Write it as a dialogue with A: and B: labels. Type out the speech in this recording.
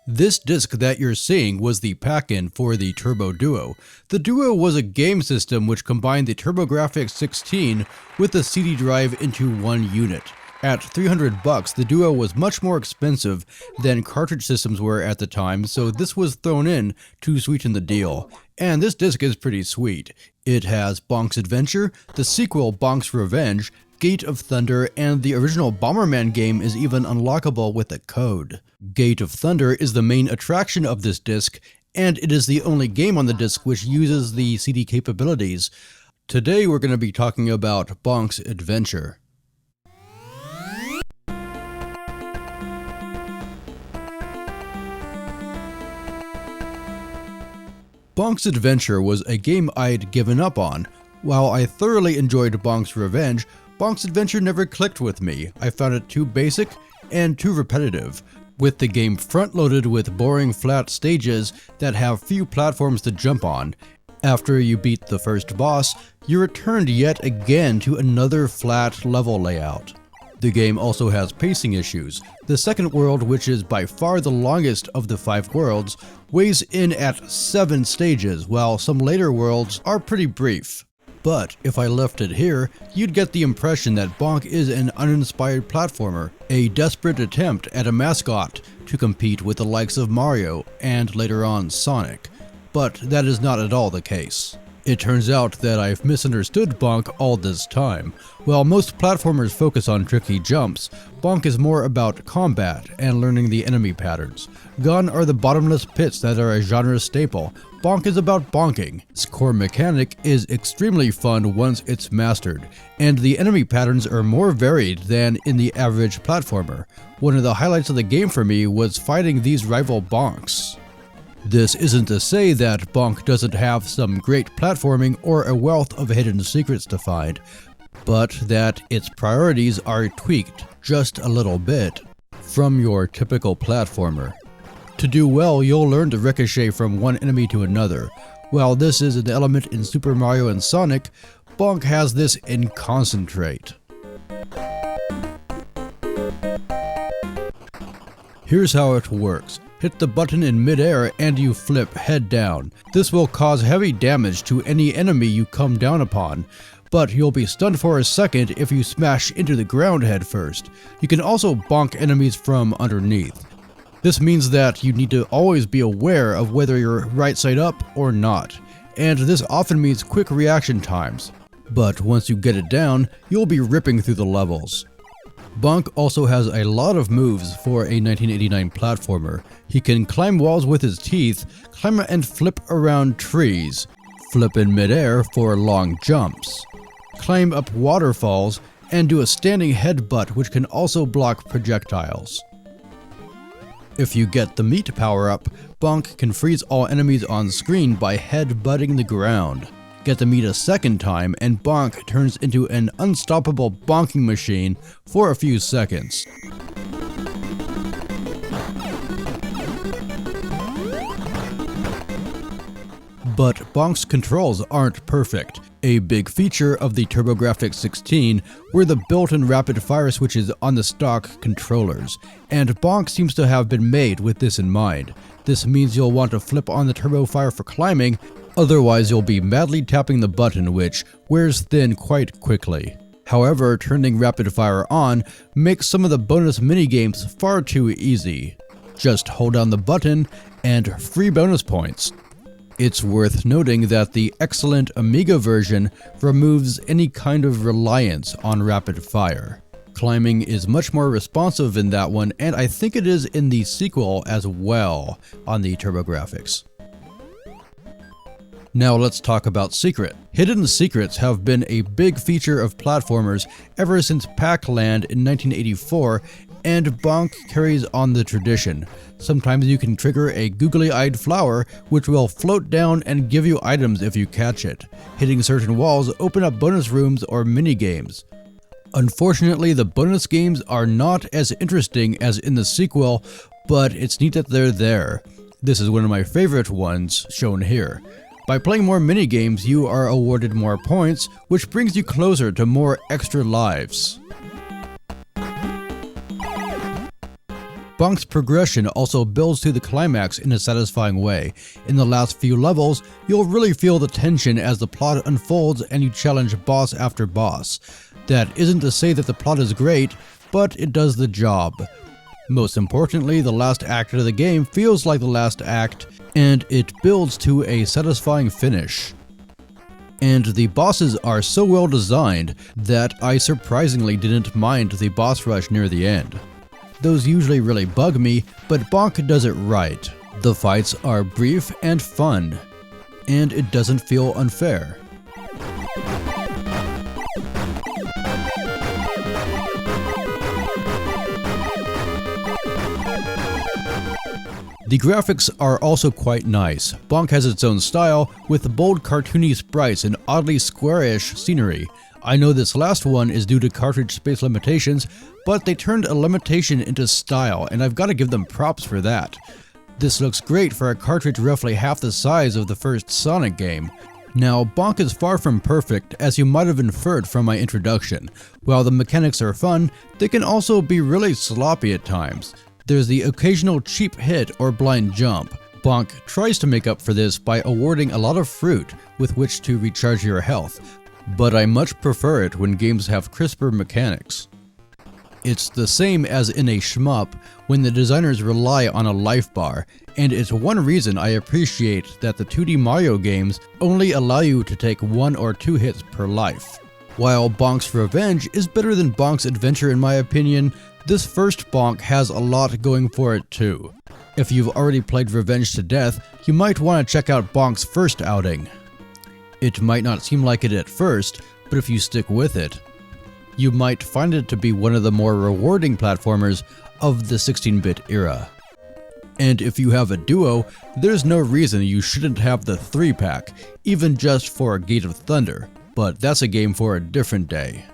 A: This disc that you're seeing was the pack-in for the Turbo Duo. The Duo was a game system which combined the TurboGrafx-16 with the CD drive into one unit. At $300, the Duo was much more expensive than cartridge systems were at the time, so this was thrown in to sweeten the deal. And this disc is pretty sweet. It has Bonk's Adventure, the sequel Bonk's Revenge, Gate of Thunder, and the original Bomberman game is even unlockable with a code. Gate of Thunder is the main attraction of this disc, and it is the only game on the disc which uses the CD capabilities. Today we're going to be talking about Bonk's Adventure. Bonk's Adventure was a game I'd given up on. While I thoroughly enjoyed Bonk's Revenge, Bonk's Adventure never clicked with me. I found it too basic and too repetitive, with the game front-loaded with boring flat stages that have few platforms to jump on. After you beat the first boss, you're returned yet again to another flat level layout. The game also has pacing issues. The second world, which is by far the longest of the 5 worlds, weighs in at 7 stages, while some later worlds are pretty brief. But if I left it here, you'd get the impression that Bonk is an uninspired platformer, a desperate attempt at a mascot to compete with the likes of Mario and later on Sonic. But that is not at all the case. It turns out that I've misunderstood Bonk all this time. While most platformers focus on tricky jumps, Bonk is more about combat and learning the enemy patterns. Gone are the bottomless pits that are a genre staple. Bonk is about bonking. Its core mechanic is extremely fun once it's mastered, and the enemy patterns are more varied than in the average platformer. One of the highlights of the game for me was fighting these rival Bonks. This isn't to say that Bonk doesn't have some great platforming or a wealth of hidden secrets to find, but that its priorities are tweaked just a little bit from your typical platformer. To do well, you'll learn to ricochet from one enemy to another. While this is an element in Super Mario and Sonic, Bonk has this in concentrate. Here's how it works. Hit the button in midair and you flip head down. This will cause heavy damage to any enemy you come down upon, but you'll be stunned for a second if you smash into the ground head first. You can also bonk enemies from underneath. This means that you need to always be aware of whether you're right side up or not, and this often means quick reaction times. But once you get it down, you'll be ripping through the levels. Bonk also has a lot of moves for a 1989 platformer. He can climb walls with his teeth, climb and flip around trees, flip in midair for long jumps, climb up waterfalls, and do a standing headbutt which can also block projectiles. If you get the meat power-up, Bonk can freeze all enemies on screen by headbutting the ground. Get the meat a second time, and Bonk turns into an unstoppable bonking machine for a few seconds. But Bonk's controls aren't perfect. A big feature of the TurboGrafx-16 were the built-in rapid-fire switches on the stock controllers, and Bonk seems to have been made with this in mind. This means you'll want to flip on the turbo fire for climbing, otherwise you'll be madly tapping the button, which wears thin quite quickly. However, turning rapid fire on makes some of the bonus minigames far too easy. Just hold down the button and free bonus points. It's worth noting that the excellent Amiga version removes any kind of reliance on rapid fire. Climbing is much more responsive in that one, and I think it is in the sequel as well on the TurboGrafx. Now let's talk about secret. Hidden secrets have been a big feature of platformers ever since Pac-Land in 1984, and Bonk carries on the tradition. Sometimes you can trigger a googly-eyed flower, which will float down and give you items if you catch it. Hitting certain walls open up bonus rooms or mini-games. Unfortunately, the bonus games are not as interesting as in the sequel, but it's neat that they're there. This is one of my favorite ones, shown here. By playing more mini-games, you are awarded more points, which brings you closer to more extra lives. Bonk's progression also builds to the climax in a satisfying way. In the last few levels, you'll really feel the tension as the plot unfolds and you challenge boss after boss. That isn't to say that the plot is great, but it does the job. Most importantly, the last act of the game feels like the last act, and it builds to a satisfying finish. And the bosses are so well designed that I surprisingly didn't mind the boss rush near the end. Those usually really bug me, but Bonk does it right. The fights are brief and fun, and it doesn't feel unfair. The graphics are also quite nice. Bonk has its own style, with bold cartoony sprites and oddly squarish scenery. I know this last one is due to cartridge space limitations, but they turned a limitation into style, and I've got to give them props for that. This looks great for a cartridge roughly half the size of the first Sonic game. Now, Bonk is far from perfect, as you might have inferred from my introduction. While the mechanics are fun, they can also be really sloppy at times. There's the occasional cheap hit or blind jump. Bonk tries to make up for this by awarding a lot of fruit with which to recharge your health, but I much prefer it when games have crisper mechanics. It's the same as in a shmup when the designers rely on a life bar, and it's one reason I appreciate that the 2D Mario games only allow you to take 1 or 2 hits per life. While Bonk's Revenge is better than Bonk's Adventure in my opinion, this first Bonk has a lot going for it too. If you've already played Revenge to death, you might want to check out Bonk's first outing. It might not seem like it at first, but if you stick with it, you might find it to be one of the more rewarding platformers of the 16-bit era. And if you have a Duo, there's no reason you shouldn't have the 3-pack, even just for Gate of Thunder, but that's a game for a different day.